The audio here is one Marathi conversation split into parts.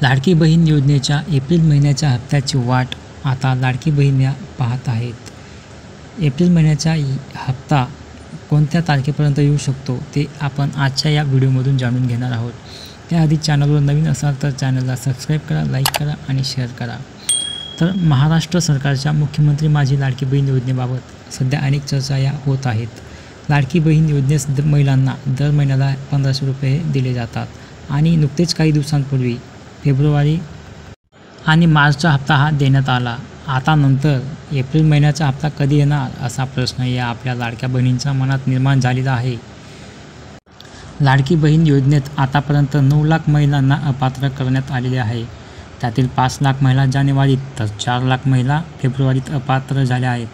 लाडकी बहीण योजनेच्या एप्रिल महिन्याच्या हप्त्याची वाट आता लाडकी बहिणी पाहत आहेत। एप्रिल महिन्याचा हप्ता कोणत्या तारखेपर्यंत येऊ शकतो ते आपण आजच्या या व्हिडिओमधून जाणून घेणार आहोत। त्याआधी चॅनलवर नवीन असाल तर चॅनलला सबस्क्राईब करा, लाईक करा आणि शेअर करा। तर महाराष्ट्र सरकारच्या मुख्यमंत्री माझी लाडकी बहीण योजनेबाबत सध्या अनेक चर्चा या होत आहेत। लाडकी बहीण योजनेस महिलांना दर महिन्याला 1500 रुपये दिले जातात आणि नुकतेच काही दिवसांपूर्वी फेब्रुवारी आणि मार्चचा हप्ता हा देण्यात आला। आता नंतर एप्रिल महिन्याचा हप्ता कधी येणार असा प्रश्न या आपल्या लाडक्या बहिणींच्या मनात निर्माण झालेला आहे। लाडकी बहीण योजनेत आतापर्यंत 9 लाख महिलांना अपात्र करण्यात आलेले आहे। त्यातील 5 लाख महिला जानेवारीत तर 4 लाख महिला फेब्रुवारीत अपात्र झाल्या आहेत।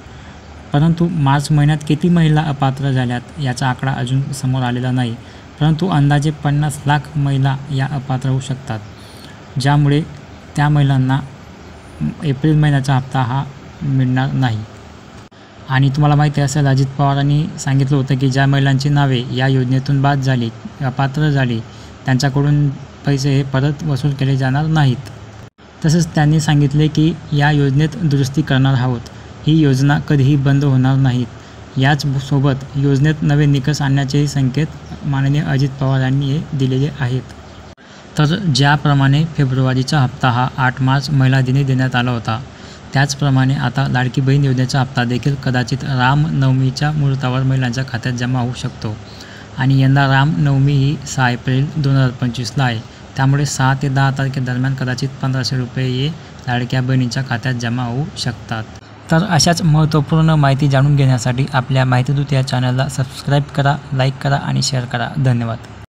परंतु मार्च महिन्यात किती महिला अपात्र झाल्यात याचा आकडा अजून समोर आलेला नाही, परंतु अंदाजे 50 लाख महिला या अपात्र होऊ शकतात, ज्यामुळे त्या महिलांना एप्रिल महिन्याचा हप्ता हा मिळणार नाही। आणि तुम्हाला माहिती असेल, अजित पवारांनी सांगितलं होतं की ज्या महिलांची नावे या योजनेतून बाद झाली, अपात्र झाली, त्यांच्याकडून पैसे हे परत वसूल केले जाणार नाहीत। तसेच त्यांनी सांगितले की या योजनेत दुरुस्ती करणार आहोत, ही योजना कधीही बंद होणार नाहीत। याच सोबत योजनेत नवे निकष आणण्याचेही संकेत माननीय अजित पवार यांनी दिलेले आहेत। तर ज्याप्रमाणे फेब्रुवारीचा हप्ता हा 8 मार्च महिला दिनी देण्यात आला होता, त्याचप्रमाणे आता लाडकी बहीण योजनेचा हप्ता देखील कदाचित रामनवमीच्या मुहूर्तावर महिलांच्या खात्यात जमा होऊ शकतो। आणि यंदा रामनवमी ही 6 एप्रिल 2025ला आहे, त्यामुळे 6 ते 10 तारखेदरम्यान कदाचित 1500 रुपये लाडक्या बहिणींच्या खात्यात जमा होऊ शकतात। तर अशाच महत्त्वपूर्ण माहिती जाणून घेण्यासाठी आपल्या माहिती दूत या चॅनलला सबस्क्राईब करा, लाईक करा आणि शेअर करा। धन्यवाद।